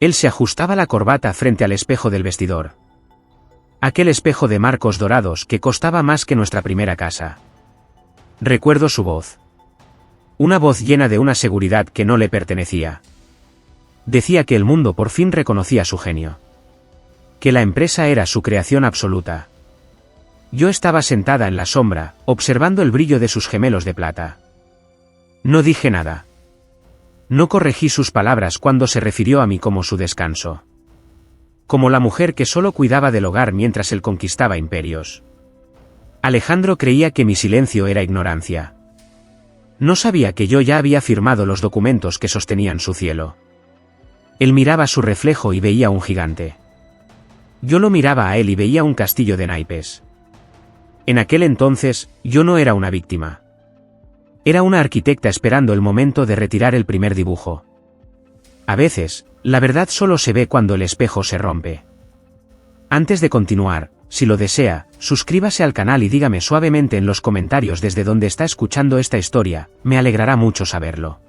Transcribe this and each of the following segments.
Él se ajustaba la corbata frente al espejo del vestidor. Aquel espejo de marcos dorados que costaba más que nuestra primera casa. Recuerdo su voz. Una voz llena de una seguridad que no le pertenecía. Decía que el mundo por fin reconocía su genio. Que la empresa era su creación absoluta. Yo estaba sentada en la sombra, observando el brillo de sus gemelos de plata. No dije nada. No corregí sus palabras cuando se refirió a mí como su descanso. Como la mujer que solo cuidaba del hogar mientras él conquistaba imperios. Alejandro creía que mi silencio era ignorancia. No sabía que yo ya había firmado los documentos que sostenían su cielo. Él miraba su reflejo y veía un gigante. Yo lo miraba a él y veía un castillo de naipes. En aquel entonces, yo no era una víctima. Era una arquitecta esperando el momento de retirar el primer dibujo. A veces, la verdad solo se ve cuando el espejo se rompe. Antes de continuar, si lo desea, suscríbase al canal y dígame suavemente en los comentarios desde donde está escuchando esta historia, me alegrará mucho saberlo.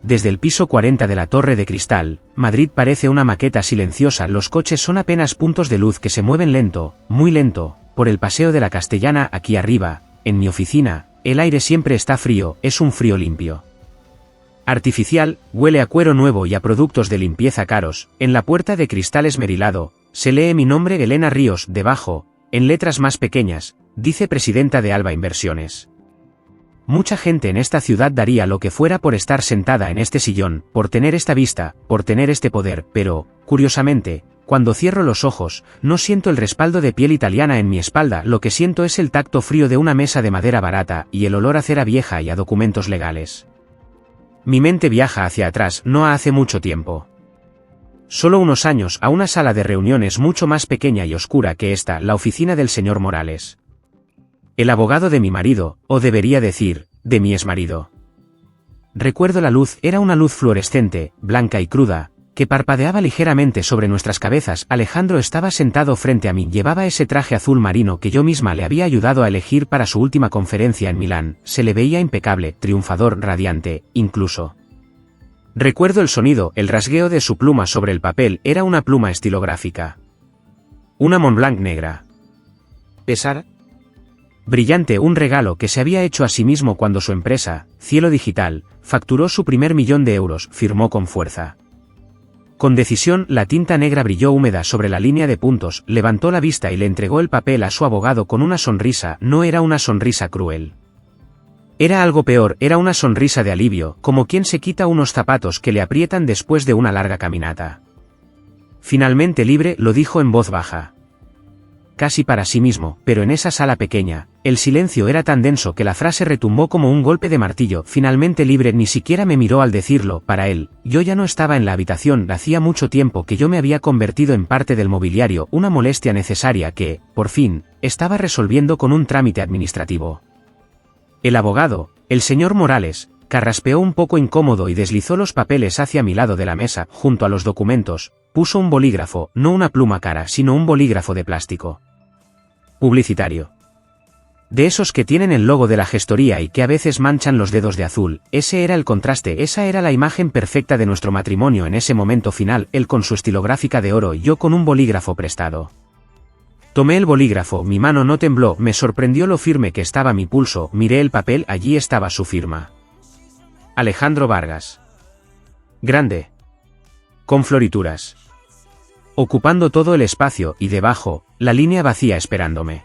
Desde el piso 40 de la Torre de Cristal, Madrid parece una maqueta silenciosa. Los coches son apenas puntos de luz que se mueven lento, muy lento, por el paseo de la Castellana. Aquí arriba, en mi oficina, el aire siempre está frío, es un frío limpio. Artificial, huele a cuero nuevo y a productos de limpieza caros. En la puerta de cristal esmerilado, se lee mi nombre, Elena Ríos. Debajo, en letras más pequeñas, dice presidenta de Alba Inversiones. Mucha gente en esta ciudad daría lo que fuera por estar sentada en este sillón, por tener esta vista, por tener este poder, pero, curiosamente, cuando cierro los ojos, no siento el respaldo de piel italiana en mi espalda. Lo que siento es el tacto frío de una mesa de madera barata y el olor a cera vieja y a documentos legales. Mi mente viaja hacia atrás, no hace mucho tiempo. Solo unos años, a una sala de reuniones mucho más pequeña y oscura que esta, la oficina del señor Morales. El abogado de mi marido, o debería decir, de mi exmarido. Recuerdo la luz, era una luz fluorescente, blanca y cruda, que parpadeaba ligeramente sobre nuestras cabezas. Alejandro estaba sentado frente a mí, llevaba ese traje azul marino que yo misma le había ayudado a elegir para su última conferencia en Milán. Se le veía impecable, triunfador, radiante, incluso. Recuerdo el sonido, el rasgueo de su pluma sobre el papel. Era una pluma estilográfica. Una Montblanc negra. Pesar. Brillante, un regalo que se había hecho a sí mismo cuando su empresa, Cielo Digital, facturó su primer €1.000.000, firmó con fuerza. Con decisión, la tinta negra brilló húmeda sobre la línea de puntos, levantó la vista y le entregó el papel a su abogado con una sonrisa. No era una sonrisa cruel. Era algo peor, era una sonrisa de alivio, como quien se quita unos zapatos que le aprietan después de una larga caminata. Finalmente libre, lo dijo en voz baja. Casi para sí mismo, pero en esa sala pequeña, el silencio era tan denso que la frase retumbó como un golpe de martillo. Finalmente libre. Ni siquiera me miró al decirlo. Para él, yo ya no estaba en la habitación. Hacía mucho tiempo que yo me había convertido en parte del mobiliario, una molestia necesaria que, por fin, estaba resolviendo con un trámite administrativo. El abogado, el señor Morales, carraspeó un poco incómodo y deslizó los papeles hacia mi lado de la mesa. Junto a los documentos, puso un bolígrafo, no una pluma cara, sino un bolígrafo de plástico. Publicitario. De esos que tienen el logo de la gestoría y que a veces manchan los dedos de azul. Ese era el contraste, esa era la imagen perfecta de nuestro matrimonio en ese momento final, él con su estilográfica de oro y yo con un bolígrafo prestado. Tomé el bolígrafo, mi mano no tembló, me sorprendió lo firme que estaba mi pulso, miré el papel, allí estaba su firma. Alejandro Vargas. Grande. Con florituras. Ocupando todo el espacio, y debajo, la línea vacía esperándome.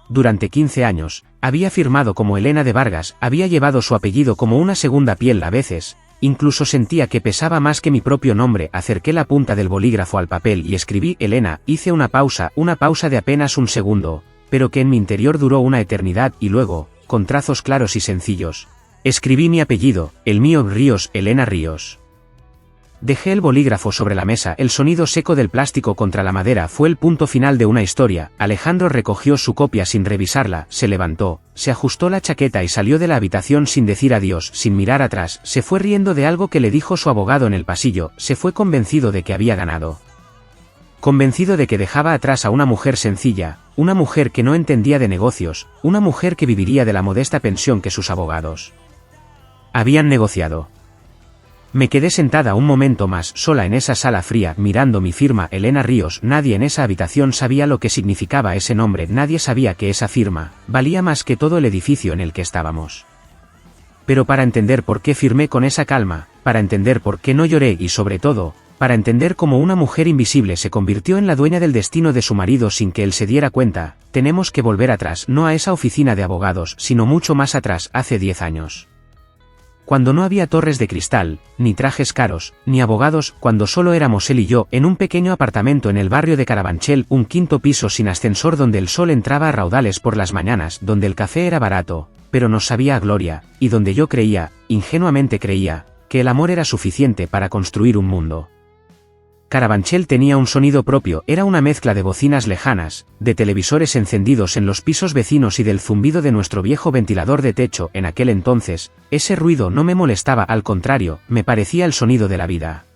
Durante 15 años, había firmado como Elena de Vargas, había llevado su apellido como una segunda piel a veces, incluso sentía que pesaba más que mi propio nombre. Acerqué la punta del bolígrafo al papel y escribí Elena. Hice una pausa de apenas un segundo, pero que en mi interior duró una eternidad y luego, con trazos claros y sencillos, escribí mi apellido, el mío Ríos, Elena Ríos. Dejé el bolígrafo sobre la mesa, el sonido seco del plástico contra la madera fue el punto final de una historia. Alejandro recogió su copia sin revisarla, se levantó, se ajustó la chaqueta y salió de la habitación sin decir adiós, sin mirar atrás. Se fue riendo de algo que le dijo su abogado en el pasillo, se fue convencido de que había ganado. Convencido de que dejaba atrás a una mujer sencilla, una mujer que no entendía de negocios, una mujer que viviría de la modesta pensión que sus abogados habían negociado. Me quedé sentada un momento más sola en esa sala fría mirando mi firma Elena Ríos. Nadie en esa habitación sabía lo que significaba ese nombre, nadie sabía que esa firma valía más que todo el edificio en el que estábamos. Pero para entender por qué firmé con esa calma, para entender por qué no lloré y sobre todo, para entender cómo una mujer invisible se convirtió en la dueña del destino de su marido sin que él se diera cuenta, tenemos que volver atrás, no a esa oficina de abogados, sino mucho más atrás, hace 10 años. Cuando no había torres de cristal, ni trajes caros, ni abogados, cuando solo éramos él y yo, en un pequeño apartamento en el barrio de Carabanchel, un 5º piso sin ascensor donde el sol entraba a raudales por las mañanas, donde el café era barato, pero nos sabía a gloria, y donde yo creía, ingenuamente creía, que el amor era suficiente para construir un mundo. Carabanchel tenía un sonido propio, era una mezcla de bocinas lejanas, de televisores encendidos en los pisos vecinos y del zumbido de nuestro viejo ventilador de techo. En aquel entonces, ese ruido no me molestaba, al contrario, me parecía el sonido de la vida.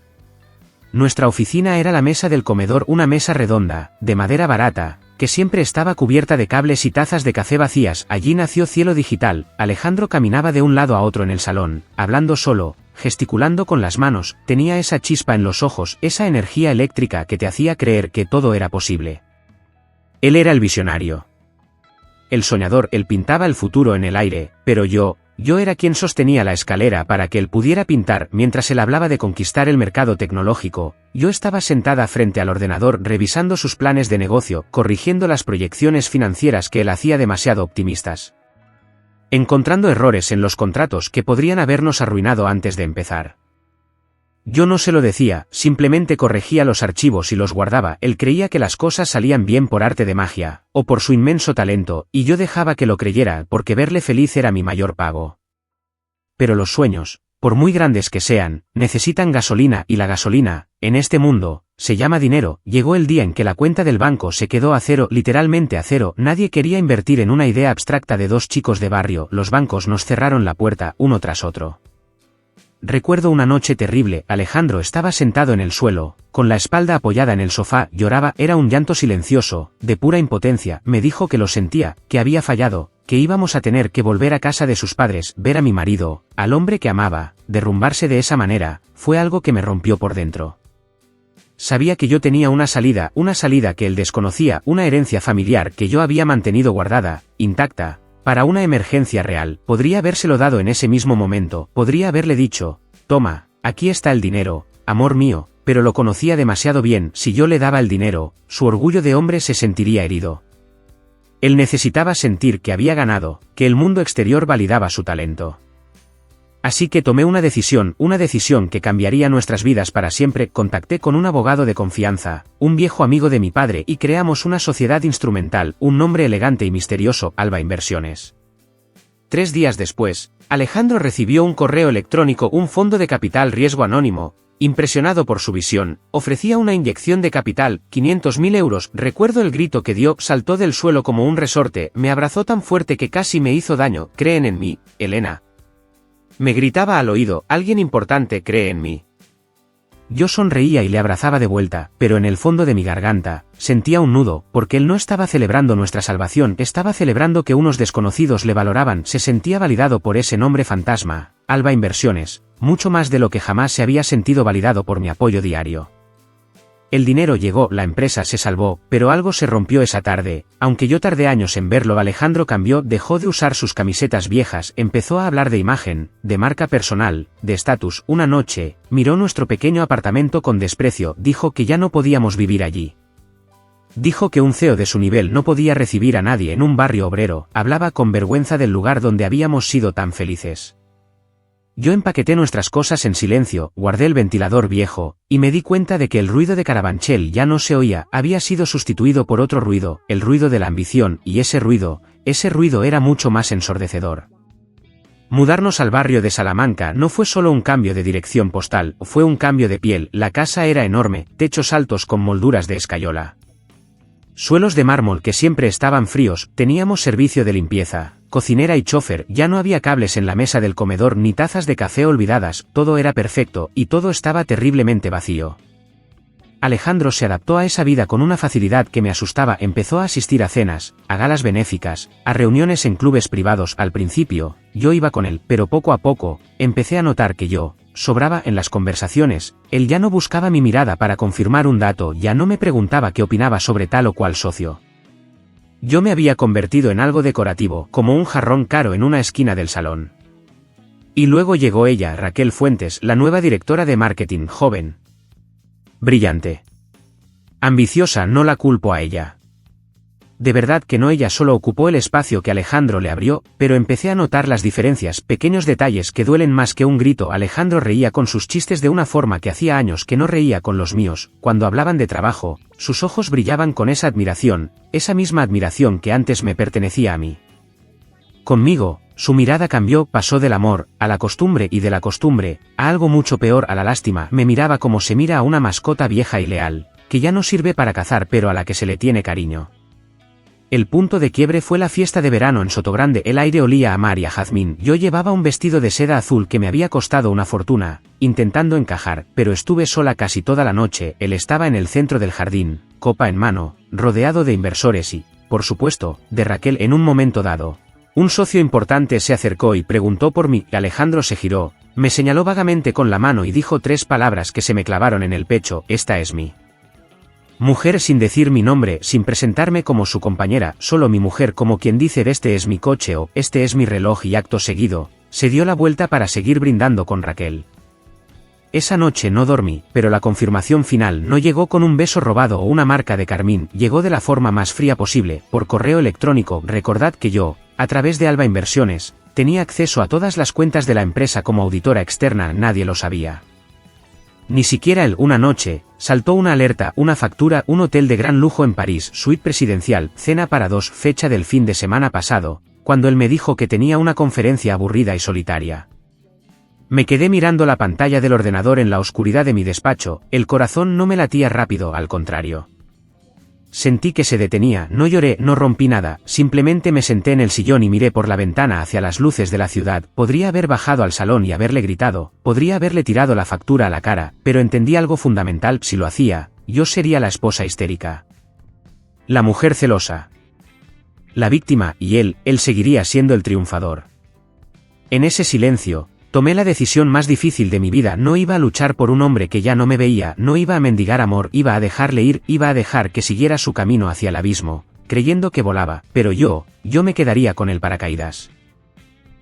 Nuestra oficina era la mesa del comedor, una mesa redonda, de madera barata, que siempre estaba cubierta de cables y tazas de café vacías. Allí nació Cielo Digital. Alejandro caminaba de un lado a otro en el salón, hablando solo, gesticulando con las manos, tenía esa chispa en los ojos, esa energía eléctrica que te hacía creer que todo era posible. Él era el visionario. El soñador, él pintaba el futuro en el aire, pero yo era quien sostenía la escalera para que él pudiera pintar. Mientras él hablaba de conquistar el mercado tecnológico, yo estaba sentada frente al ordenador revisando sus planes de negocio, corrigiendo las proyecciones financieras que él hacía demasiado optimistas. Encontrando errores en los contratos que podrían habernos arruinado antes de empezar. Yo no se lo decía, simplemente corregía los archivos y los guardaba. Él creía que las cosas salían bien por arte de magia, o por su inmenso talento, y yo dejaba que lo creyera porque verle feliz era mi mayor pago. Pero los sueños, por muy grandes que sean, necesitan gasolina, y la gasolina, en este mundo, se llama dinero. Llegó el día en que la cuenta del banco se quedó a cero, literalmente a cero. Nadie quería invertir en una idea abstracta de dos chicos de barrio. Los bancos nos cerraron la puerta, uno tras otro. Recuerdo una noche terrible. Alejandro estaba sentado en el suelo, con la espalda apoyada en el sofá, lloraba, era un llanto silencioso, de pura impotencia. Me dijo que lo sentía, que había fallado, que íbamos a tener que volver a casa de sus padres. Ver a mi marido, al hombre que amaba, derrumbarse de esa manera, fue algo que me rompió por dentro. Sabía que yo tenía una salida que él desconocía, una herencia familiar que yo había mantenido guardada, intacta, para una emergencia real. Podría habérselo dado en ese mismo momento, podría haberle dicho, toma, aquí está el dinero, amor mío, pero lo conocía demasiado bien. Si yo le daba el dinero, su orgullo de hombre se sentiría herido. Él necesitaba sentir que había ganado, que el mundo exterior validaba su talento. Así que tomé una decisión que cambiaría nuestras vidas para siempre. Contacté con un abogado de confianza, un viejo amigo de mi padre, y creamos una sociedad instrumental, un nombre elegante y misterioso, Alba Inversiones. 3 días después, Alejandro recibió un correo electrónico. Un fondo de capital riesgo anónimo, impresionado por su visión, ofrecía una inyección de capital, 500.000 euros. Recuerdo el grito que dio, saltó del suelo como un resorte, me abrazó tan fuerte que casi me hizo daño. Creen en mí, Elena. Me gritaba al oído, alguien importante cree en mí. Yo sonreía y le abrazaba de vuelta, pero en el fondo de mi garganta, sentía un nudo, porque él no estaba celebrando nuestra salvación, estaba celebrando que unos desconocidos le valoraban. Se sentía validado por ese nombre fantasma, Alba Inversiones, mucho más de lo que jamás se había sentido validado por mi apoyo diario. El dinero llegó, la empresa se salvó, pero algo se rompió esa tarde. Aunque yo tardé años en verlo, Alejandro cambió, dejó de usar sus camisetas viejas, empezó a hablar de imagen, de marca personal, de estatus. Una noche, miró nuestro pequeño apartamento con desprecio, dijo que ya no podíamos vivir allí. Dijo que un CEO de su nivel no podía recibir a nadie en un barrio obrero, hablaba con vergüenza del lugar donde habíamos sido tan felices. Yo empaqueté nuestras cosas en silencio, guardé el ventilador viejo, y me di cuenta de que el ruido de Carabanchel ya no se oía, había sido sustituido por otro ruido, el ruido de la ambición, y ese ruido era mucho más ensordecedor. Mudarnos al barrio de Salamanca no fue solo un cambio de dirección postal, fue un cambio de piel. La casa era enorme, techos altos con molduras de escayola. Suelos de mármol que siempre estaban fríos, teníamos servicio de limpieza, cocinera y chofer, ya no había cables en la mesa del comedor ni tazas de café olvidadas, todo era perfecto, y todo estaba terriblemente vacío. Alejandro se adaptó a esa vida con una facilidad que me asustaba, empezó a asistir a cenas, a galas benéficas, a reuniones en clubes privados. Al principio, yo iba con él, pero poco a poco, empecé a notar que yo, sobraba en las conversaciones, él ya no buscaba mi mirada para confirmar un dato, ya no me preguntaba qué opinaba sobre tal o cual socio. Yo me había convertido en algo decorativo, como un jarrón caro en una esquina del salón. Y luego llegó ella, Raquel Fuentes, la nueva directora de marketing, joven. Brillante. Ambiciosa, no la culpo a ella. De verdad que no, ella solo ocupó el espacio que Alejandro le abrió, pero empecé a notar las diferencias, pequeños detalles que duelen más que un grito. Alejandro reía con sus chistes de una forma que hacía años que no reía con los míos. Cuando hablaban de trabajo, sus ojos brillaban con esa misma admiración que antes me pertenecía a mí. Conmigo, su mirada cambió, pasó del amor, a la costumbre y de la costumbre, a algo mucho peor, a la lástima. Me miraba como se mira a una mascota vieja y leal, que ya no sirve para cazar pero a la que se le tiene cariño. El punto de quiebre fue la fiesta de verano en Sotogrande. El aire olía a mar y a jazmín. Yo llevaba un vestido de seda azul que me había costado una fortuna, intentando encajar, pero estuve sola casi toda la noche. Él estaba en el centro del jardín, copa en mano, rodeado de inversores y, por supuesto, de Raquel. En un momento dado, un socio importante se acercó y preguntó por mí. Alejandro se giró, me señaló vagamente con la mano y dijo 3 palabras que se me clavaron en el pecho: esta es mi mujer, sin decir mi nombre, sin presentarme como su compañera, solo mi mujer, como quien dice este es mi coche o este es mi reloj, y acto seguido, se dio la vuelta para seguir brindando con Raquel. Esa noche no dormí, pero la confirmación final no llegó con un beso robado o una marca de carmín, llegó de la forma más fría posible, por correo electrónico. Recordad que yo, a través de Alba Inversiones, tenía acceso a todas las cuentas de la empresa como auditora externa, nadie lo sabía. Ni siquiera él. Una noche, saltó una alerta, una factura, un hotel de gran lujo en París, suite presidencial, cena para 2, fecha del fin de semana pasado, cuando él me dijo que tenía una conferencia aburrida y solitaria. Me quedé mirando la pantalla del ordenador en la oscuridad de mi despacho, el corazón no me latía rápido, al contrario. Sentí que se detenía, no lloré, no rompí nada, simplemente me senté en el sillón y miré por la ventana hacia las luces de la ciudad. Podría haber bajado al salón y haberle gritado, podría haberle tirado la factura a la cara, pero entendí algo fundamental: si lo hacía, yo sería la esposa histérica, la mujer celosa, la víctima, y él seguiría siendo el triunfador. En ese silencio, tomé la decisión más difícil de mi vida. No iba a luchar por un hombre que ya no me veía, no iba a mendigar amor, iba a dejarle ir, iba a dejar que siguiera su camino hacia el abismo, creyendo que volaba, pero yo me quedaría con el paracaídas.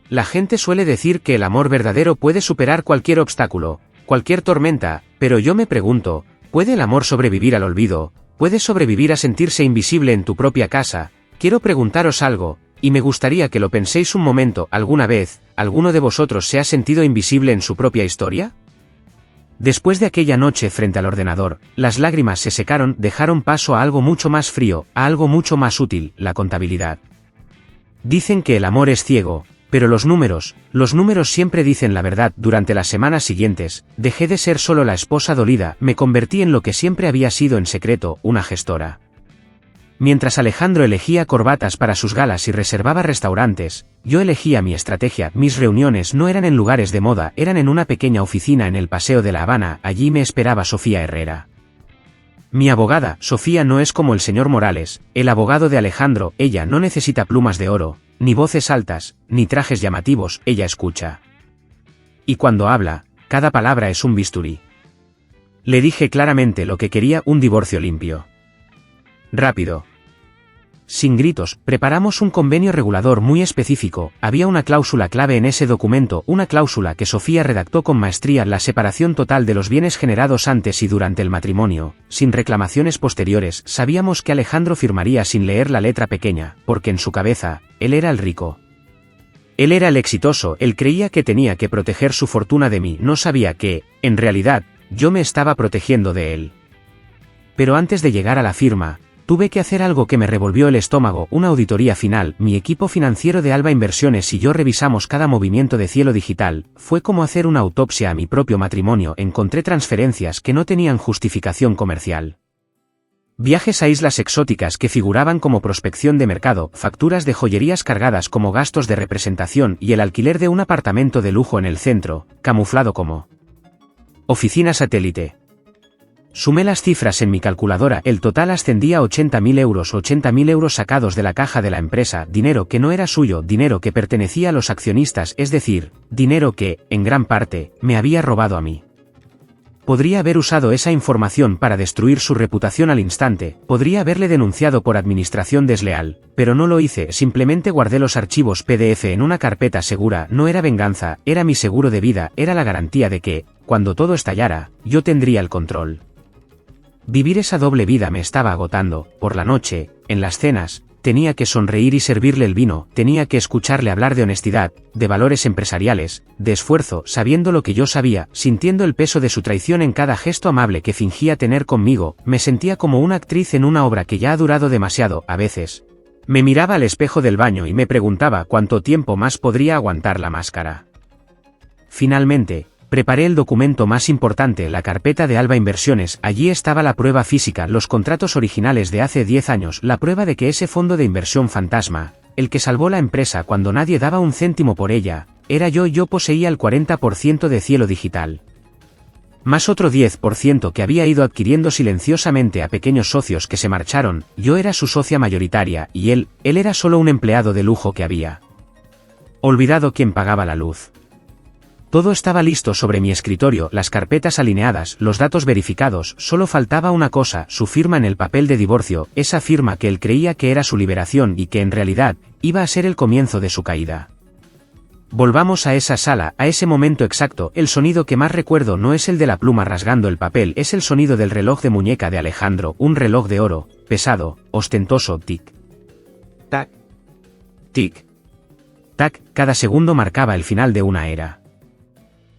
La gente suele decir que el amor verdadero puede superar cualquier obstáculo, cualquier tormenta, pero yo me pregunto, ¿puede el amor sobrevivir al olvido? ¿Puede sobrevivir a sentirse invisible en tu propia casa? Quiero preguntaros algo, y me gustaría que lo penséis un momento. ¿Alguna vez, alguno de vosotros se ha sentido invisible en su propia historia? Después de aquella noche frente al ordenador, las lágrimas se secaron, dejaron paso a algo mucho más frío, a algo mucho más útil: la contabilidad. Dicen que el amor es ciego, pero los números siempre dicen la verdad. Durante las semanas siguientes, dejé de ser solo la esposa dolida, me convertí en lo que siempre había sido en secreto: una gestora. Mientras Alejandro elegía corbatas para sus galas y reservaba restaurantes, yo elegía mi estrategia. Mis reuniones no eran en lugares de moda, eran en una pequeña oficina en el Paseo de La Habana. Allí me esperaba Sofía Herrera. Mi abogada. Sofía no es como el señor Morales, el abogado de Alejandro. Ella no necesita plumas de oro, ni voces altas, ni trajes llamativos. Ella escucha. Y cuando habla, cada palabra es un bisturí. Le dije claramente lo que quería: un divorcio limpio, rápido, sin gritos. Preparamos un convenio regulador muy específico. Había una cláusula clave en ese documento, una cláusula que Sofía redactó con maestría: la separación total de los bienes generados antes y durante el matrimonio, sin reclamaciones posteriores. Sabíamos que Alejandro firmaría sin leer la letra pequeña, porque en su cabeza, él era el rico. Él era el exitoso, él creía que tenía que proteger su fortuna de mí. No sabía que, en realidad, yo me estaba protegiendo de él. Pero antes de llegar a la firma, tuve que hacer algo que me revolvió el estómago: una auditoría final. Mi equipo financiero de Alba Inversiones y yo revisamos cada movimiento de Cielo Digital. Fue como hacer una autopsia a mi propio matrimonio. Encontré transferencias que no tenían justificación comercial, viajes a islas exóticas que figuraban como prospección de mercado, facturas de joyerías cargadas como gastos de representación, y el alquiler de un apartamento de lujo en el centro, camuflado como oficina satélite. Sumé las cifras en mi calculadora, el total ascendía a 80.000 euros sacados de la caja de la empresa, dinero que no era suyo, dinero que pertenecía a los accionistas, es decir, dinero que, en gran parte, me había robado a mí. Podría haber usado esa información para destruir su reputación al instante, podría haberle denunciado por administración desleal, pero no lo hice, simplemente guardé los archivos PDF en una carpeta segura. No era venganza, era mi seguro de vida, era la garantía de que, cuando todo estallara, yo tendría el control. Vivir esa doble vida me estaba agotando. Por la noche, en las cenas, tenía que sonreír y servirle el vino, tenía que escucharle hablar de honestidad, de valores empresariales, de esfuerzo, sabiendo lo que yo sabía, sintiendo el peso de su traición en cada gesto amable que fingía tener conmigo. Me sentía como una actriz en una obra que ya ha durado demasiado. A veces, me miraba al espejo del baño y me preguntaba cuánto tiempo más podría aguantar la máscara. Finalmente, preparé el documento más importante, la carpeta de Alba Inversiones. Allí estaba la prueba física, los contratos originales de hace 10 años, la prueba de que ese fondo de inversión fantasma, el que salvó la empresa cuando nadie daba un céntimo por ella, era yo. Yo poseía el 40% de Cielo Digital. Más otro 10% que había ido adquiriendo silenciosamente a pequeños socios que se marcharon. Yo era su socia mayoritaria, y él era solo un empleado de lujo que había olvidado quién pagaba la luz. Todo estaba listo sobre mi escritorio, las carpetas alineadas, los datos verificados, solo faltaba una cosa, su firma en el papel de divorcio, esa firma que él creía que era su liberación y que en realidad, iba a ser el comienzo de su caída. Volvamos a esa sala, a ese momento exacto. El sonido que más recuerdo no es el de la pluma rasgando el papel, es el sonido del reloj de muñeca de Alejandro, un reloj de oro, pesado, ostentoso, tic. Tac. Tic. Tac, cada segundo marcaba el final de una era.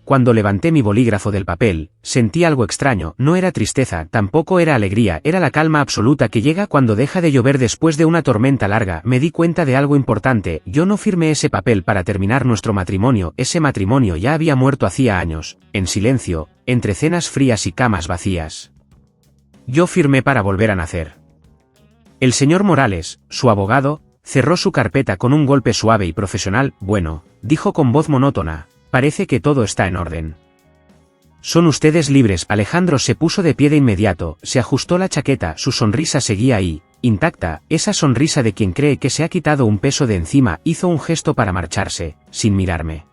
Cuando levanté mi bolígrafo del papel, sentí algo extraño. No era tristeza, tampoco era alegría, era la calma absoluta que llega cuando deja de llover después de una tormenta larga. Me di cuenta de algo importante, yo no firmé ese papel para terminar nuestro matrimonio, ese matrimonio ya había muerto hacía años, en silencio, entre cenas frías y camas vacías. Yo firmé para volver a nacer. El señor Morales, su abogado, cerró su carpeta con un golpe suave y profesional. Bueno, dijo con voz monótona. Parece que todo está en orden. Son ustedes libres. Alejandro se puso de pie de inmediato, se ajustó la chaqueta, su sonrisa seguía ahí, intacta, esa sonrisa de quien cree que se ha quitado un peso de encima. Hizo un gesto para marcharse, sin mirarme.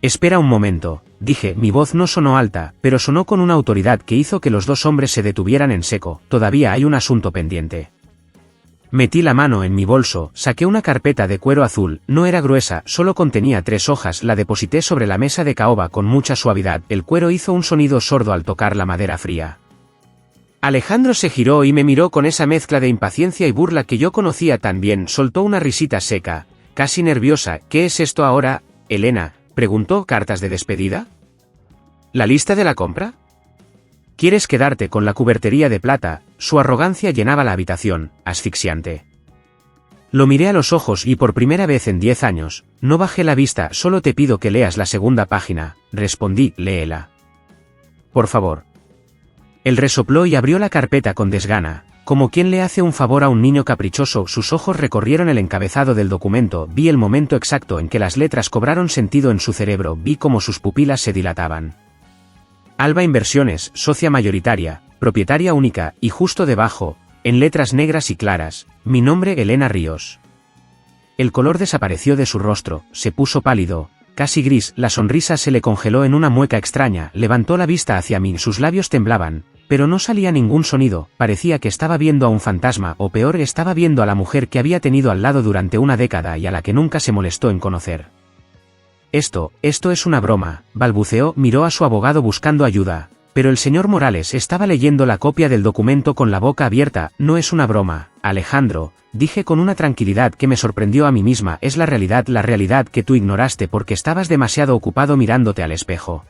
Espera un momento, dije, mi voz no sonó alta, pero sonó con una autoridad que hizo que los dos hombres se detuvieran en seco. Todavía hay un asunto pendiente. Metí la mano en mi bolso, saqué una carpeta de cuero azul, no era gruesa, solo contenía 3 hojas, la deposité sobre la mesa de caoba con mucha suavidad, el cuero hizo un sonido sordo al tocar la madera fría. Alejandro se giró y me miró con esa mezcla de impaciencia y burla que yo conocía tan bien, soltó una risita seca, casi nerviosa. ¿Qué es esto ahora, Elena?, preguntó. ¿Cartas de despedida? ¿La lista de la compra? ¿Quieres quedarte con la cubertería de plata? Su arrogancia llenaba la habitación, asfixiante. Lo miré a los ojos y por primera vez en 10 años, no bajé la vista. Solo te pido que leas la segunda página, respondí. Léela. Por favor. Él resopló y abrió la carpeta con desgana, como quien le hace un favor a un niño caprichoso. Sus ojos recorrieron el encabezado del documento, vi el momento exacto en que las letras cobraron sentido en su cerebro, vi cómo sus pupilas se dilataban. Alba Inversiones, socia mayoritaria, propietaria única, y justo debajo, en letras negras y claras, mi nombre, Elena Ríos. El color desapareció de su rostro, se puso pálido, casi gris, la sonrisa se le congeló en una mueca extraña, levantó la vista hacia mí, sus labios temblaban, pero no salía ningún sonido, parecía que estaba viendo a un fantasma, o peor, estaba viendo a la mujer que había tenido al lado durante una década y a la que nunca se molestó en conocer. Esto es una broma, balbuceó, miró a su abogado buscando ayuda, pero el señor Morales estaba leyendo la copia del documento con la boca abierta. No es una broma, Alejandro, dije con una tranquilidad que me sorprendió a mí misma, es la realidad que tú ignoraste porque estabas demasiado ocupado mirándote al espejo.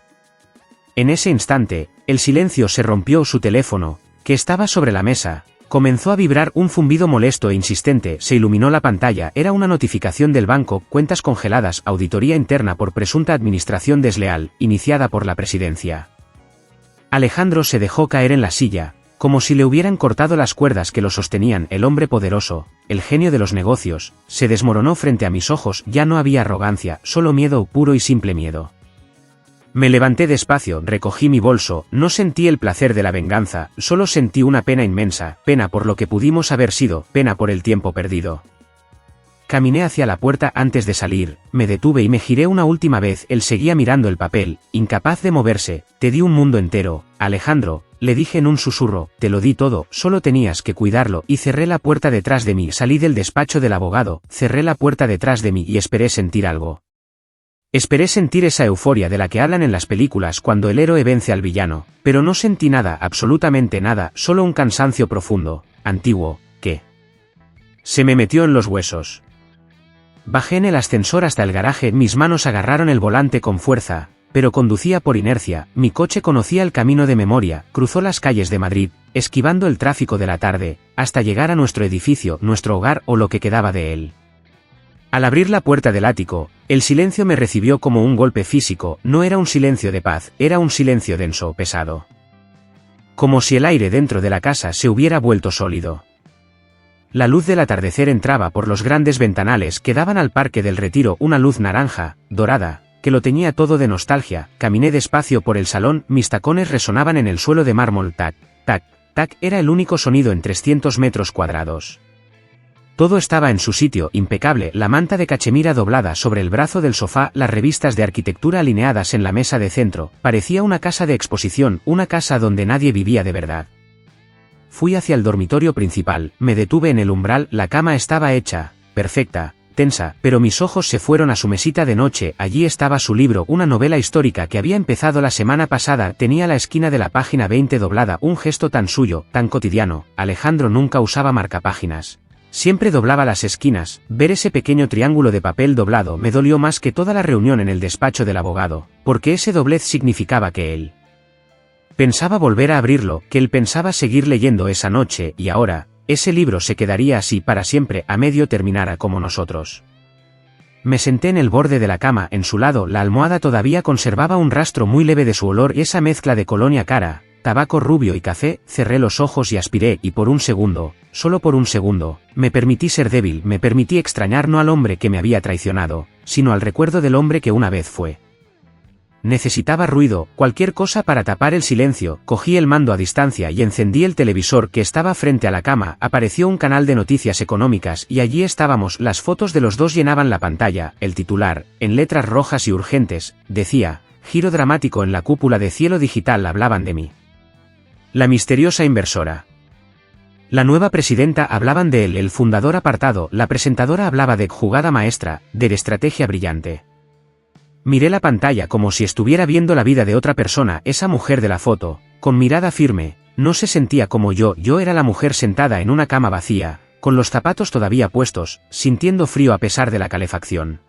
En ese instante, el silencio se rompió. Su teléfono, que estaba sobre la mesa, comenzó a vibrar. Un zumbido molesto e insistente, se iluminó la pantalla, era una notificación del banco, cuentas congeladas, auditoría interna por presunta administración desleal, iniciada por la presidencia. Alejandro se dejó caer en la silla, como si le hubieran cortado las cuerdas que lo sostenían. El hombre poderoso, el genio de los negocios, se desmoronó frente a mis ojos. Ya no había arrogancia, solo miedo, puro y simple miedo. Me levanté despacio, recogí mi bolso, no sentí el placer de la venganza, solo sentí una pena inmensa, pena por lo que pudimos haber sido, pena por el tiempo perdido. Caminé hacia la puerta antes de salir, me detuve y me giré una última vez, él seguía mirando el papel, incapaz de moverse. Te di un mundo entero, Alejandro, le dije en un susurro, te lo di todo, solo tenías que cuidarlo, y cerré la puerta detrás de mí. Salí del despacho del abogado, cerré la puerta detrás de mí y esperé sentir algo. Esperé sentir esa euforia de la que hablan en las películas cuando el héroe vence al villano, pero no sentí nada, absolutamente nada, solo un cansancio profundo, antiguo, que se me metió en los huesos. Bajé en el ascensor hasta el garaje, mis manos agarraron el volante con fuerza, pero conducía por inercia, mi coche conocía el camino de memoria, cruzó las calles de Madrid, esquivando el tráfico de la tarde, hasta llegar a nuestro edificio, nuestro hogar o lo que quedaba de él. Al abrir la puerta del ático, el silencio me recibió como un golpe físico, no era un silencio de paz, era un silencio denso, pesado. Como si el aire dentro de la casa se hubiera vuelto sólido. La luz del atardecer entraba por los grandes ventanales que daban al Parque del Retiro, una luz naranja, dorada, que lo teñía todo de nostalgia. Caminé despacio por el salón, mis tacones resonaban en el suelo de mármol, tac, tac, tac, era el único sonido en 300 metros cuadrados. Todo estaba en su sitio, impecable, la manta de cachemira doblada sobre el brazo del sofá, las revistas de arquitectura alineadas en la mesa de centro, parecía una casa de exposición, una casa donde nadie vivía de verdad. Fui hacia el dormitorio principal, me detuve en el umbral, la cama estaba hecha, perfecta, tensa, pero mis ojos se fueron a su mesita de noche, allí estaba su libro, una novela histórica que había empezado la semana pasada, tenía la esquina de la página 20 doblada, un gesto tan suyo, tan cotidiano. Alejandro nunca usaba marcapáginas. Siempre doblaba las esquinas. Ver ese pequeño triángulo de papel doblado me dolió más que toda la reunión en el despacho del abogado, porque ese doblez significaba que él pensaba volver a abrirlo, que él pensaba seguir leyendo esa noche, y ahora, ese libro se quedaría así para siempre, a medio terminara como nosotros. Me senté en el borde de la cama, en su lado, la almohada todavía conservaba un rastro muy leve de su olor y esa mezcla de colonia cara, tabaco rubio y café. Cerré los ojos y aspiré, y por un segundo, solo por un segundo, me permití ser débil, me permití extrañar no al hombre que me había traicionado, sino al recuerdo del hombre que una vez fue. Necesitaba ruido, cualquier cosa para tapar el silencio. Cogí el mando a distancia y encendí el televisor que estaba frente a la cama. Apareció un canal de noticias económicas y allí estábamos, las fotos de los dos llenaban la pantalla. El titular, en letras rojas y urgentes, decía: giro dramático en la cúpula de Cielo Digital. Hablaban de mí. La misteriosa inversora. La nueva presidenta. Hablaban de él, el fundador apartado. La presentadora hablaba de jugada maestra, de estrategia brillante. Miré la pantalla como si estuviera viendo la vida de otra persona, esa mujer de la foto, con mirada firme, no se sentía como yo era la mujer sentada en una cama vacía, con los zapatos todavía puestos, sintiendo frío a pesar de la calefacción.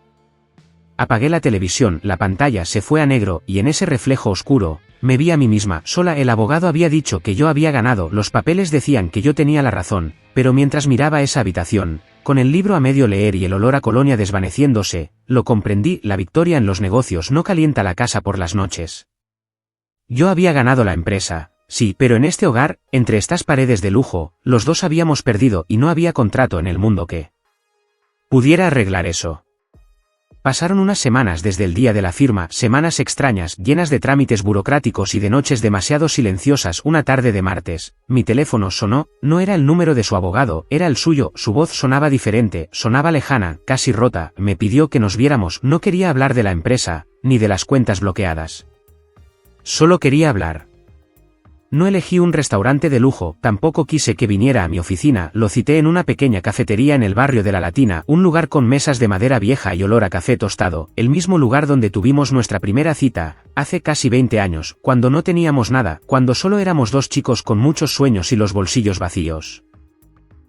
Apagué la televisión, la pantalla se fue a negro, y en ese reflejo oscuro, me vi a mí misma, sola. El abogado había dicho que yo había ganado, los papeles decían que yo tenía la razón, pero mientras miraba esa habitación, con el libro a medio leer y el olor a colonia desvaneciéndose, lo comprendí: la victoria en los negocios no calienta la casa por las noches. Yo había ganado la empresa, sí, pero en este hogar, entre estas paredes de lujo, los dos habíamos perdido y no había contrato en el mundo que pudiera arreglar eso. Pasaron unas semanas desde el día de la firma, semanas extrañas, llenas de trámites burocráticos y de noches demasiado silenciosas. Una tarde de martes, mi teléfono sonó, no era el número de su abogado, era el suyo. Su voz sonaba diferente, sonaba lejana, casi rota. Me pidió que nos viéramos, no quería hablar de la empresa, ni de las cuentas bloqueadas. Solo quería hablar. No elegí un restaurante de lujo, tampoco quise que viniera a mi oficina, lo cité en una pequeña cafetería en el barrio de La Latina, un lugar con mesas de madera vieja y olor a café tostado, el mismo lugar donde tuvimos nuestra primera cita, hace casi 20 años, cuando no teníamos nada, cuando solo éramos dos chicos con muchos sueños y los bolsillos vacíos.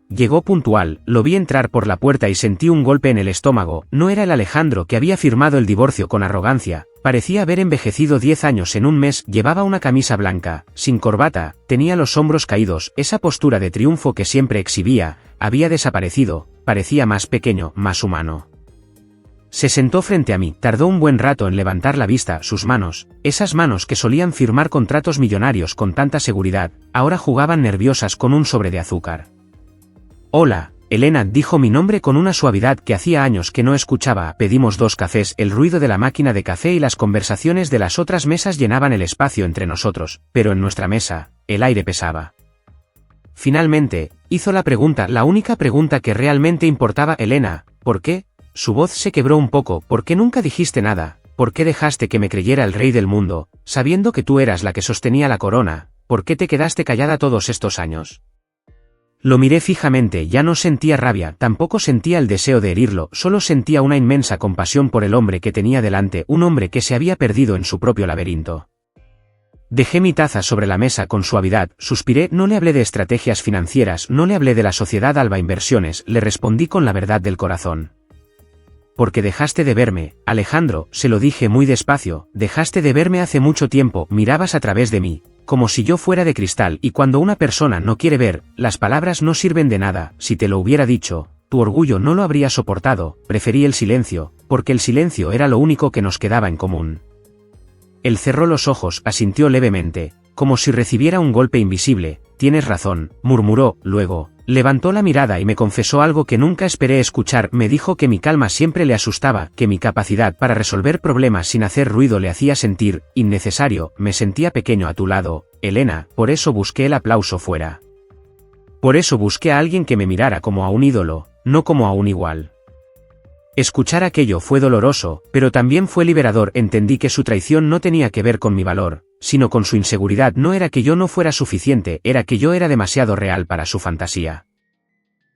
Llegó puntual, lo vi entrar por la puerta y sentí un golpe en el estómago. No era el Alejandro que había firmado el divorcio con arrogancia, parecía haber envejecido 10 años en un mes. Llevaba una camisa blanca, sin corbata, tenía los hombros caídos, esa postura de triunfo que siempre exhibía, había desaparecido, parecía más pequeño, más humano. Se sentó frente a mí, tardó un buen rato en levantar la vista. Sus manos, esas manos que solían firmar contratos millonarios con tanta seguridad, ahora jugaban nerviosas con un sobre de azúcar. Hola, Elena dijo mi nombre con una suavidad que hacía años que no escuchaba. Pedimos 2 cafés, el ruido de la máquina de café y las conversaciones de las otras mesas llenaban el espacio entre nosotros, pero en nuestra mesa, el aire pesaba. Finalmente, hizo la pregunta, la única pregunta que realmente importaba. Elena, ¿por qué? Su voz se quebró un poco. ¿Por qué nunca dijiste nada? ¿Por qué dejaste que me creyera el rey del mundo, sabiendo que tú eras la que sostenía la corona? ¿Por qué te quedaste callada todos estos años? Lo miré fijamente, ya no sentía rabia, tampoco sentía el deseo de herirlo, solo sentía una inmensa compasión por el hombre que tenía delante, un hombre que se había perdido en su propio laberinto. Dejé mi taza sobre la mesa con suavidad, suspiré, no le hablé de estrategias financieras, no le hablé de la sociedad Alba Inversiones, le respondí con la verdad del corazón. Porque dejaste de verme, Alejandro, se lo dije muy despacio, dejaste de verme hace mucho tiempo, mirabas a través de mí, como si yo fuera de cristal, y cuando una persona no quiere ver, las palabras no sirven de nada. Si te lo hubiera dicho, tu orgullo no lo habría soportado, preferí el silencio, porque el silencio era lo único que nos quedaba en común. Él cerró los ojos, asintió levemente, como si recibiera un golpe invisible. Tienes razón, murmuró, luego, levantó la mirada y me confesó algo que nunca esperé escuchar. Me dijo que mi calma siempre le asustaba, que mi capacidad para resolver problemas sin hacer ruido le hacía sentir innecesario. Me sentía pequeño a tu lado, Elena, por eso busqué el aplauso fuera. Por eso busqué a alguien que me mirara como a un ídolo, no como a un igual. Escuchar aquello fue doloroso, pero también fue liberador. Entendí que su traición no tenía que ver con mi valor, sino con su inseguridad. No era que yo no fuera suficiente, era que yo era demasiado real para su fantasía.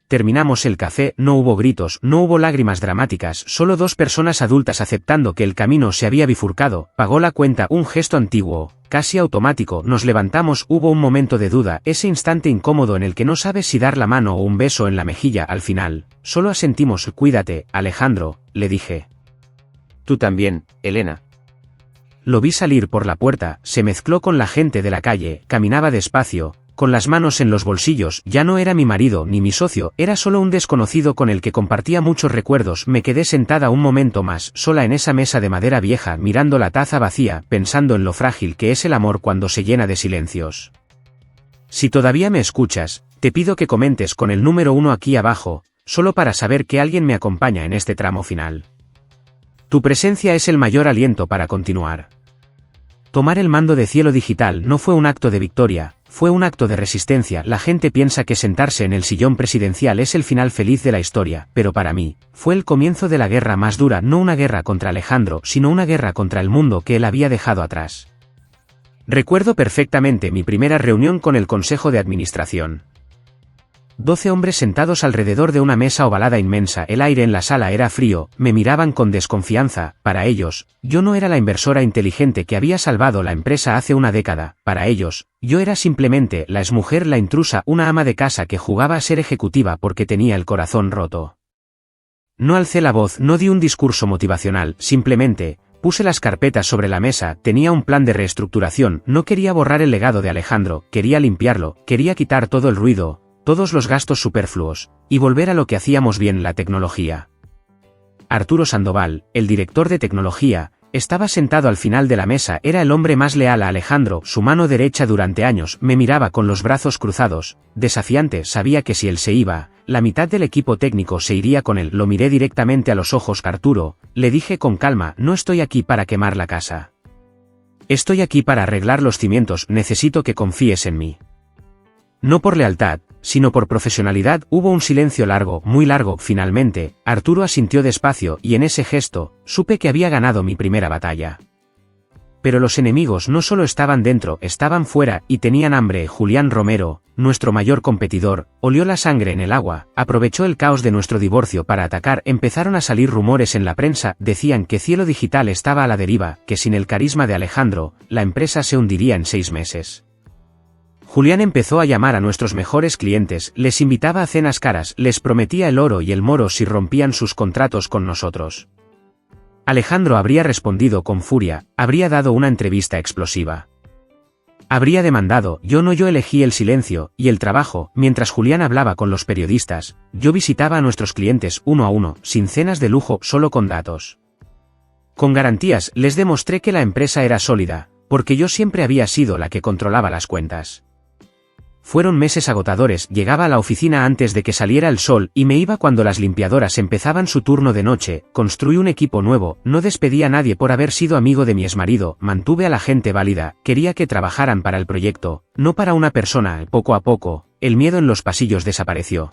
Terminamos el café, no hubo gritos, no hubo lágrimas dramáticas, solo 2 personas adultas aceptando que el camino se había bifurcado. Pagó la cuenta, un gesto antiguo, casi automático. Nos levantamos, hubo un momento de duda, ese instante incómodo en el que no sabes si dar la mano o un beso en la mejilla. Al final, solo asentimos. Cuídate, Alejandro, le dije. Tú también, Elena. Lo vi salir por la puerta, se mezcló con la gente de la calle, caminaba despacio, con las manos en los bolsillos. Ya no era mi marido ni mi socio, era solo un desconocido con el que compartía muchos recuerdos. Me quedé sentada un momento más, sola en esa mesa de madera vieja, mirando la taza vacía, pensando en lo frágil que es el amor cuando se llena de silencios. Si todavía me escuchas, te pido que comentes con el número 1 aquí abajo, solo para saber que alguien me acompaña en este tramo final. Tu presencia es el mayor aliento para continuar. Tomar el mando de Cielo Digital no fue un acto de victoria, fue un acto de resistencia. La gente piensa que sentarse en el sillón presidencial es el final feliz de la historia, pero para mí, fue el comienzo de la guerra más dura, no una guerra contra Alejandro, sino una guerra contra el mundo que él había dejado atrás. Recuerdo perfectamente mi primera reunión con el Consejo de Administración. 12 hombres sentados alrededor de una mesa ovalada inmensa, el aire en la sala era frío, me miraban con desconfianza. Para ellos, yo no era la inversora inteligente que había salvado la empresa hace una década, para ellos, yo era simplemente la exmujer, la intrusa, una ama de casa que jugaba a ser ejecutiva porque tenía el corazón roto. No alcé la voz, no di un discurso motivacional, simplemente, puse las carpetas sobre la mesa. Tenía un plan de reestructuración, no quería borrar el legado de Alejandro, quería limpiarlo, quería quitar todo el ruido, todos los gastos superfluos, y volver a lo que hacíamos bien, la tecnología. Arturo Sandoval, el director de tecnología, estaba sentado al final de la mesa, era el hombre más leal a Alejandro, su mano derecha durante años. Me miraba con los brazos cruzados, desafiante. Sabía que si él se iba, la mitad del equipo técnico se iría con él. Lo miré directamente a los ojos. Arturo, le dije con calma, no estoy aquí para quemar la casa. Estoy aquí para arreglar los cimientos, necesito que confíes en mí. No por lealtad, sino por profesionalidad. Hubo un silencio largo, muy largo. Finalmente, Arturo asintió despacio, y en ese gesto, supe que había ganado mi primera batalla. Pero los enemigos no solo estaban dentro, estaban fuera, y tenían hambre. Julián Romero, nuestro mayor competidor, olió la sangre en el agua, aprovechó el caos de nuestro divorcio para atacar. Empezaron a salir rumores en la prensa, decían que Cielo Digital estaba a la deriva, que sin el carisma de Alejandro, la empresa se hundiría en 6 meses. Julián empezó a llamar a nuestros mejores clientes, les invitaba a cenas caras, les prometía el oro y el moro si rompían sus contratos con nosotros. Alejandro habría respondido con furia, habría dado una entrevista explosiva. Habría demandado. Yo elegí el silencio y el trabajo. Mientras Julián hablaba con los periodistas, yo visitaba a nuestros clientes uno a uno, sin cenas de lujo, solo con datos. Con garantías. Les demostré que la empresa era sólida, porque yo siempre había sido la que controlaba las cuentas. Fueron meses agotadores, llegaba a la oficina antes de que saliera el sol y me iba cuando las limpiadoras empezaban su turno de noche, construí un equipo nuevo, no despedí a nadie por haber sido amigo de mi exmarido, mantuve a la gente válida, quería que trabajaran para el proyecto, no para una persona. Poco a poco, el miedo en los pasillos desapareció.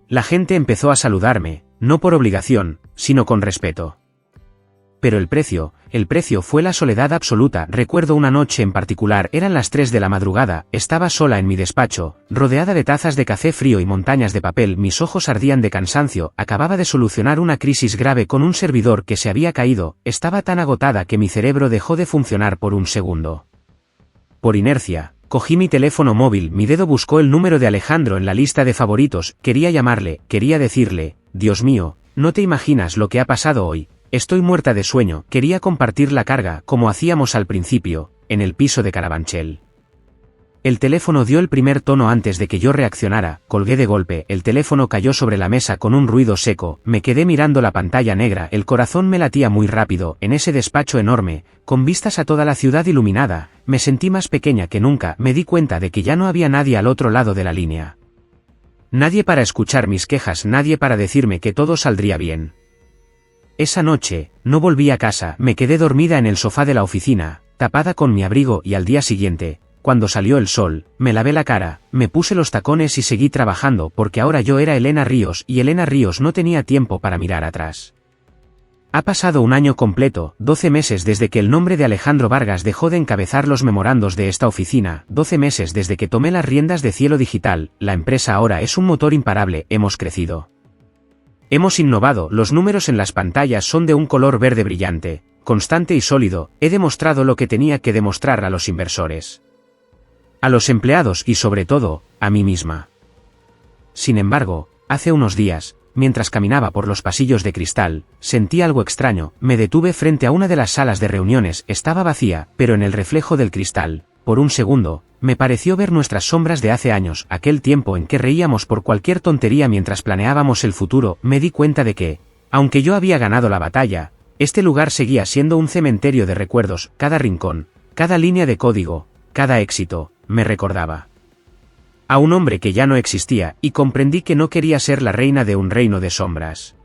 La gente empezó a saludarme, no por obligación, sino con respeto. Pero el precio fue la soledad absoluta. Recuerdo una noche en particular, eran las 3 de la madrugada, estaba sola en mi despacho, rodeada de tazas de café frío y montañas de papel, mis ojos ardían de cansancio, acababa de solucionar una crisis grave con un servidor que se había caído, estaba tan agotada que mi cerebro dejó de funcionar por un segundo. Por inercia, cogí mi teléfono móvil, mi dedo buscó el número de Alejandro en la lista de favoritos, quería llamarle, quería decirle, Dios mío, no te imaginas lo que ha pasado hoy. Estoy muerta de sueño, quería compartir la carga, como hacíamos al principio, en el piso de Carabanchel. El teléfono dio el primer tono antes de que yo reaccionara, colgué de golpe, el teléfono cayó sobre la mesa con un ruido seco, me quedé mirando la pantalla negra, el corazón me latía muy rápido, en ese despacho enorme, con vistas a toda la ciudad iluminada, me sentí más pequeña que nunca, me di cuenta de que ya no había nadie al otro lado de la línea. Nadie para escuchar mis quejas, nadie para decirme que todo saldría bien. Esa noche, no volví a casa, me quedé dormida en el sofá de la oficina, tapada con mi abrigo y al día siguiente, cuando salió el sol, me lavé la cara, me puse los tacones y seguí trabajando porque ahora yo era Elena Ríos y Elena Ríos no tenía tiempo para mirar atrás. Ha pasado un año completo, 12 meses desde que el nombre de Alejandro Vargas dejó de encabezar los memorandos de esta oficina, 12 meses desde que tomé las riendas de Cielo Digital, la empresa ahora es un motor imparable, hemos crecido. Hemos innovado, los números en las pantallas son de un color verde brillante, constante y sólido, he demostrado lo que tenía que demostrar a los inversores. A los empleados y sobre todo, a mí misma. Sin embargo, hace unos días, mientras caminaba por los pasillos de cristal, sentí algo extraño, me detuve frente a una de las salas de reuniones, estaba vacía, pero en el reflejo del cristal, por un segundo, me pareció ver nuestras sombras de hace años, aquel tiempo en que reíamos por cualquier tontería mientras planeábamos el futuro, me di cuenta de que, aunque yo había ganado la batalla, este lugar seguía siendo un cementerio de recuerdos, cada rincón, cada línea de código, cada éxito, me recordaba a un hombre que ya no existía, y comprendí que no quería ser la reina de un reino de sombras.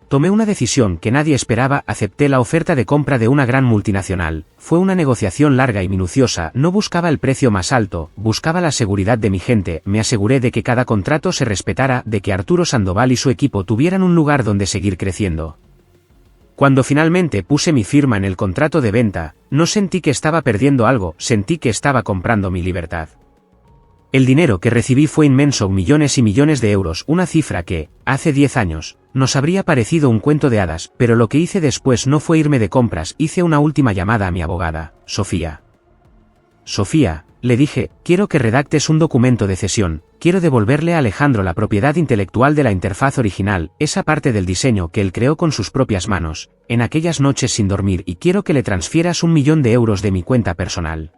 Tomé una decisión que nadie esperaba, acepté la oferta de compra de una gran multinacional, fue una negociación larga y minuciosa, no buscaba el precio más alto, buscaba la seguridad de mi gente, me aseguré de que cada contrato se respetara, de que Arturo Sandoval y su equipo tuvieran un lugar donde seguir creciendo. Cuando finalmente puse mi firma en el contrato de venta, no sentí que estaba perdiendo algo, sentí que estaba comprando mi libertad. El dinero que recibí fue inmenso, millones y millones de euros, una cifra que, hace 10 años, nos habría parecido un cuento de hadas, pero lo que hice después no fue irme de compras, hice una última llamada a mi abogada, Sofía. Sofía, le dije, quiero que redactes un documento de cesión, quiero devolverle a Alejandro la propiedad intelectual de la interfaz original, esa parte del diseño que él creó con sus propias manos, en aquellas noches sin dormir, y quiero que le transfieras 1 millón de euros de mi cuenta personal.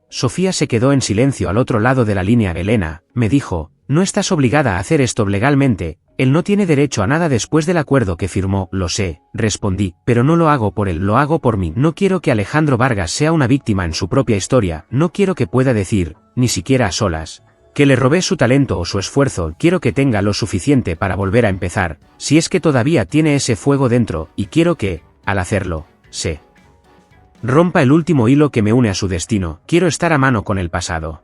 Sofía se quedó en silencio al otro lado de la línea. Elena, me dijo, no estás obligada a hacer esto legalmente, él no tiene derecho a nada después del acuerdo que firmó, lo sé, respondí, pero no lo hago por él, lo hago por mí, no quiero que Alejandro Vargas sea una víctima en su propia historia, no quiero que pueda decir, ni siquiera a solas, que le robé su talento o su esfuerzo, quiero que tenga lo suficiente para volver a empezar, si es que todavía tiene ese fuego dentro, y quiero que, al hacerlo, se rompa el último hilo que me une a su destino, quiero estar a mano con el pasado.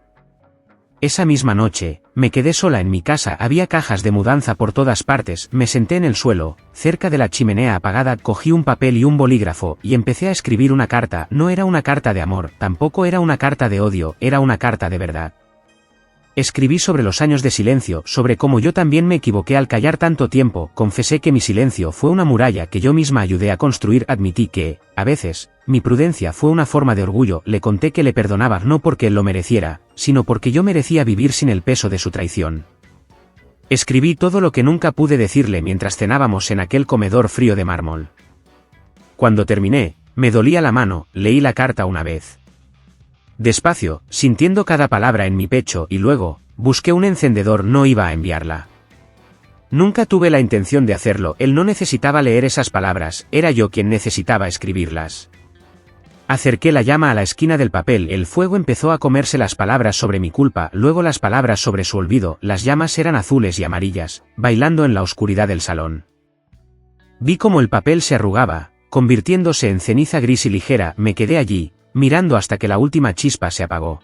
Esa misma noche, me quedé sola en mi casa, había cajas de mudanza por todas partes, me senté en el suelo, cerca de la chimenea apagada, cogí un papel y un bolígrafo, y empecé a escribir una carta, no era una carta de amor, tampoco era una carta de odio, era una carta de verdad. Escribí sobre los años de silencio, sobre cómo yo también me equivoqué al callar tanto tiempo, confesé que mi silencio fue una muralla que yo misma ayudé a construir, admití que, a veces, mi prudencia fue una forma de orgullo, le conté que le perdonaba no porque él lo mereciera, sino porque yo merecía vivir sin el peso de su traición. Escribí todo lo que nunca pude decirle mientras cenábamos en aquel comedor frío de mármol. Cuando terminé, me dolía la mano, leí la carta una vez. Despacio, sintiendo cada palabra en mi pecho y luego, busqué un encendedor, no iba a enviarla. Nunca tuve la intención de hacerlo, él no necesitaba leer esas palabras, era yo quien necesitaba escribirlas. Acerqué la llama a la esquina del papel, el fuego empezó a comerse las palabras sobre mi culpa, luego las palabras sobre su olvido, las llamas eran azules y amarillas, bailando en la oscuridad del salón. Vi cómo el papel se arrugaba, convirtiéndose en ceniza gris y ligera, me quedé allí, mirando hasta que la última chispa se apagó.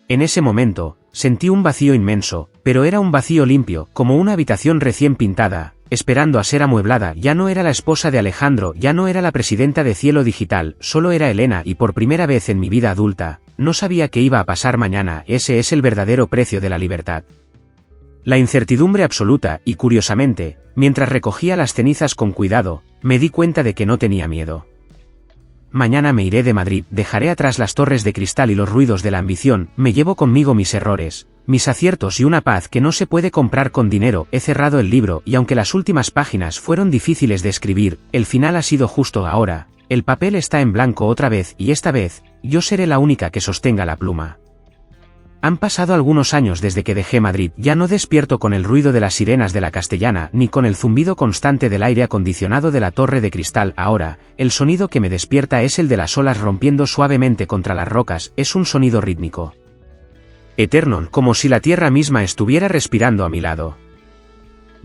En ese momento, sentí un vacío inmenso, pero era un vacío limpio, como una habitación recién pintada, esperando a ser amueblada. Ya no era la esposa de Alejandro, ya no era la presidenta de Cielo Digital, solo era Elena y por primera vez en mi vida adulta, no sabía qué iba a pasar mañana. Ese es el verdadero precio de la libertad. La incertidumbre absoluta y, curiosamente, mientras recogía las cenizas con cuidado, me di cuenta de que no tenía miedo. Mañana me iré de Madrid, dejaré atrás las torres de cristal y los ruidos de la ambición, me llevo conmigo mis errores, mis aciertos y una paz que no se puede comprar con dinero. He cerrado el libro y aunque las últimas páginas fueron difíciles de escribir, el final ha sido justo ahora, el papel está en blanco otra vez y esta vez, yo seré la única que sostenga la pluma. Han pasado algunos años desde que dejé Madrid, ya no despierto con el ruido de las sirenas de la Castellana, ni con el zumbido constante del aire acondicionado de la torre de cristal. Ahora, el sonido que me despierta es el de las olas rompiendo suavemente contra las rocas, es un sonido rítmico. Eterno, como si la tierra misma estuviera respirando a mi lado.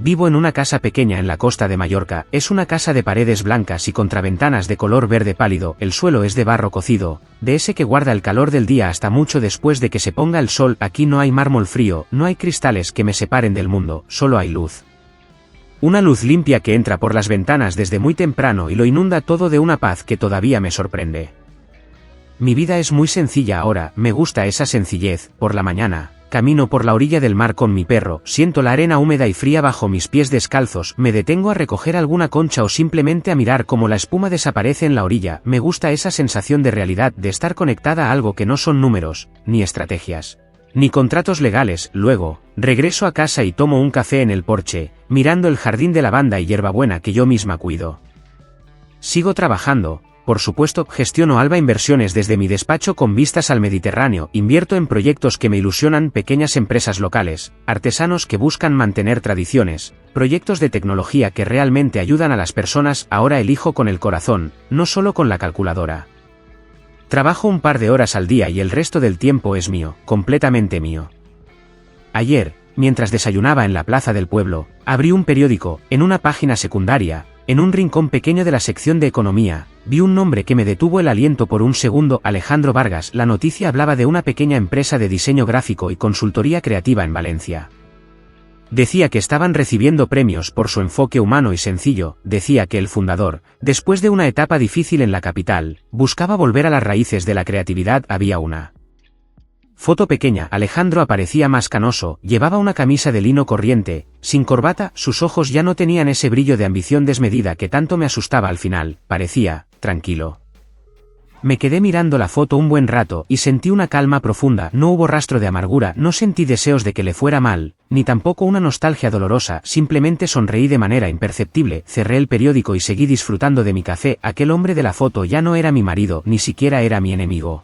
Vivo en una casa pequeña en la costa de Mallorca, es una casa de paredes blancas y contraventanas de color verde pálido, el suelo es de barro cocido, de ese que guarda el calor del día hasta mucho después de que se ponga el sol. Aquí no hay mármol frío, no hay cristales que me separen del mundo, solo hay luz. Una luz limpia que entra por las ventanas desde muy temprano y lo inunda todo de una paz que todavía me sorprende. Mi vida es muy sencilla ahora, me gusta esa sencillez. Por la mañana, camino por la orilla del mar con mi perro, siento la arena húmeda y fría bajo mis pies descalzos, me detengo a recoger alguna concha o simplemente a mirar cómo la espuma desaparece en la orilla. Me gusta esa sensación de realidad, de estar conectada a algo que no son números, ni estrategias, ni contratos legales. Luego, regreso a casa y tomo un café en el porche, mirando el jardín de lavanda y hierbabuena que yo misma cuido. Sigo trabajando. Por supuesto, gestiono Alba Inversiones desde mi despacho con vistas al Mediterráneo, invierto en proyectos que me ilusionan, pequeñas empresas locales, artesanos que buscan mantener tradiciones, proyectos de tecnología que realmente ayudan a las personas. Ahora elijo con el corazón, no solo con la calculadora. Trabajo un par de horas al día y el resto del tiempo es mío, completamente mío. Ayer, mientras desayunaba en la plaza del pueblo, abrí un periódico, en una página secundaria, en un rincón pequeño de la sección de economía, vi un nombre que me detuvo el aliento por un segundo: Alejandro Vargas. La noticia hablaba de una pequeña empresa de diseño gráfico y consultoría creativa en Valencia. Decía que estaban recibiendo premios por su enfoque humano y sencillo, decía que el fundador, después de una etapa difícil en la capital, buscaba volver a las raíces de la creatividad. Había una foto pequeña, Alejandro aparecía más canoso, llevaba una camisa de lino corriente, sin corbata, sus ojos ya no tenían ese brillo de ambición desmedida que tanto me asustaba al final, parecía tranquilo. Me quedé mirando la foto un buen rato y sentí una calma profunda, no hubo rastro de amargura, no sentí deseos de que le fuera mal, ni tampoco una nostalgia dolorosa, simplemente sonreí de manera imperceptible, cerré el periódico y seguí disfrutando de mi café. Aquel hombre de la foto ya no era mi marido, ni siquiera era mi enemigo.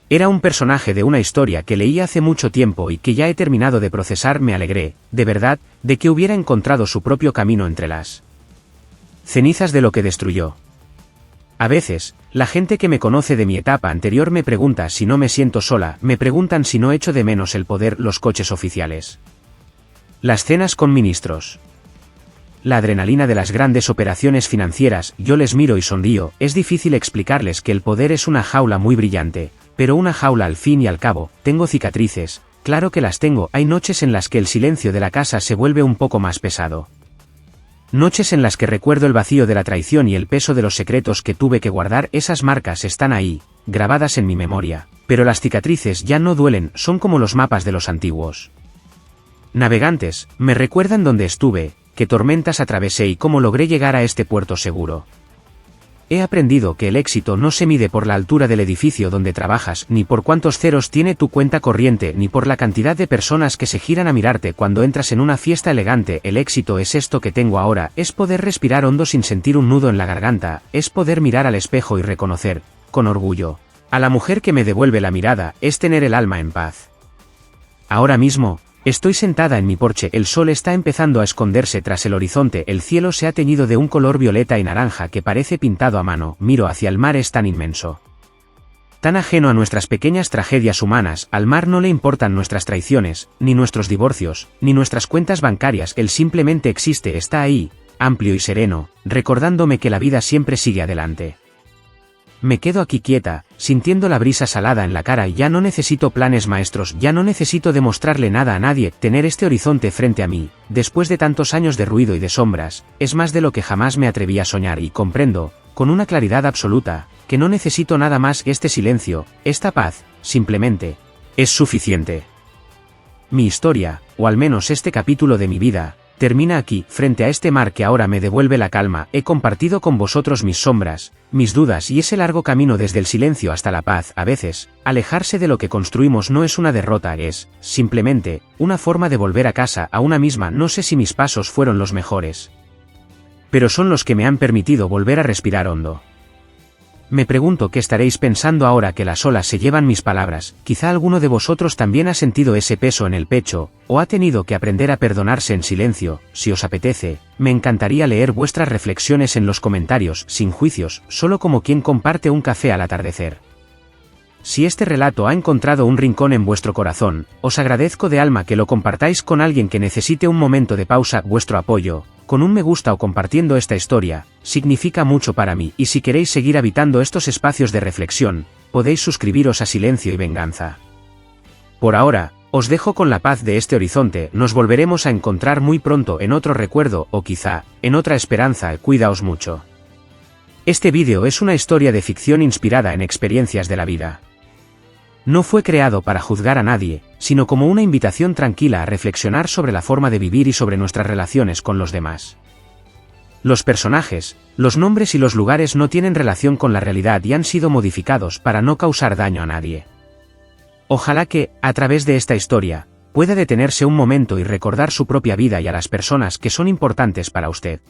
Era un personaje de una historia que leí hace mucho tiempo y que ya he terminado de procesar. Me alegré, de verdad, de que hubiera encontrado su propio camino entre las cenizas de lo que destruyó. A veces, la gente que me conoce de mi etapa anterior me pregunta si no me siento sola, me preguntan si no echo de menos el poder, los coches oficiales, las cenas con ministros, la adrenalina de las grandes operaciones financieras. Yo les miro y sonrío. Es difícil explicarles que el poder es una jaula muy brillante, pero una jaula al fin y al cabo. Tengo cicatrices, claro que las tengo. Hay noches en las que el silencio de la casa se vuelve un poco más pesado. Noches en las que recuerdo el vacío de la traición y el peso de los secretos que tuve que guardar. Esas marcas están ahí, grabadas en mi memoria, pero las cicatrices ya no duelen, son como los mapas de los antiguos navegantes, me recuerdan dónde estuve, qué tormentas atravesé y cómo logré llegar a este puerto seguro. He aprendido que el éxito no se mide por la altura del edificio donde trabajas, ni por cuántos ceros tiene tu cuenta corriente, ni por la cantidad de personas que se giran a mirarte cuando entras en una fiesta elegante. El éxito es esto que tengo ahora, es poder respirar hondo sin sentir un nudo en la garganta, es poder mirar al espejo y reconocer, con orgullo, a la mujer que me devuelve la mirada, es tener el alma en paz. Ahora mismo, Estoy sentada en mi porche, el sol está empezando a esconderse tras el horizonte, el cielo se ha teñido de un color violeta y naranja que parece pintado a mano, miro hacia el mar, es tan inmenso. Tan ajeno a nuestras pequeñas tragedias humanas, al mar no le importan nuestras traiciones, ni nuestros divorcios, ni nuestras cuentas bancarias, él simplemente existe, está ahí, amplio y sereno, recordándome que la vida siempre sigue adelante. Me quedo aquí quieta, sintiendo la brisa salada en la cara y ya no necesito planes maestros, ya no necesito demostrarle nada a nadie, tener este horizonte frente a mí, después de tantos años de ruido y de sombras, es más de lo que jamás me atreví a soñar y comprendo, con una claridad absoluta, que no necesito nada más que este silencio, esta paz, simplemente, es suficiente. Mi historia, o al menos este capítulo de mi vida, termina aquí, frente a este mar que ahora me devuelve la calma, he compartido con vosotros mis sombras, mis dudas y ese largo camino desde el silencio hasta la paz. A veces, alejarse de lo que construimos no es una derrota, es, simplemente, una forma de volver a casa, a una misma. No sé si mis pasos fueron los mejores, pero son los que me han permitido volver a respirar hondo. Me pregunto qué estaréis pensando ahora que las olas se llevan mis palabras, quizá alguno de vosotros también ha sentido ese peso en el pecho, o ha tenido que aprender a perdonarse en silencio. Si os apetece, me encantaría leer vuestras reflexiones en los comentarios, sin juicios, solo como quien comparte un café al atardecer. Si este relato ha encontrado un rincón en vuestro corazón, os agradezco de alma que lo compartáis con alguien que necesite un momento de pausa. Vuestro apoyo, con un me gusta o compartiendo esta historia, significa mucho para mí, y si queréis seguir habitando estos espacios de reflexión, podéis suscribiros a Silencio y Venganza. Por ahora, os dejo con la paz de este horizonte, nos volveremos a encontrar muy pronto en otro recuerdo, o quizá, en otra esperanza. Cuidaos mucho. Este vídeo es una historia de ficción inspirada en experiencias de la vida. No fue creado para juzgar a nadie, sino como una invitación tranquila a reflexionar sobre la forma de vivir y sobre nuestras relaciones con los demás. Los personajes, los nombres y los lugares no tienen relación con la realidad y han sido modificados para no causar daño a nadie. Ojalá que, a través de esta historia, pueda detenerse un momento y recordar su propia vida y a las personas que son importantes para usted.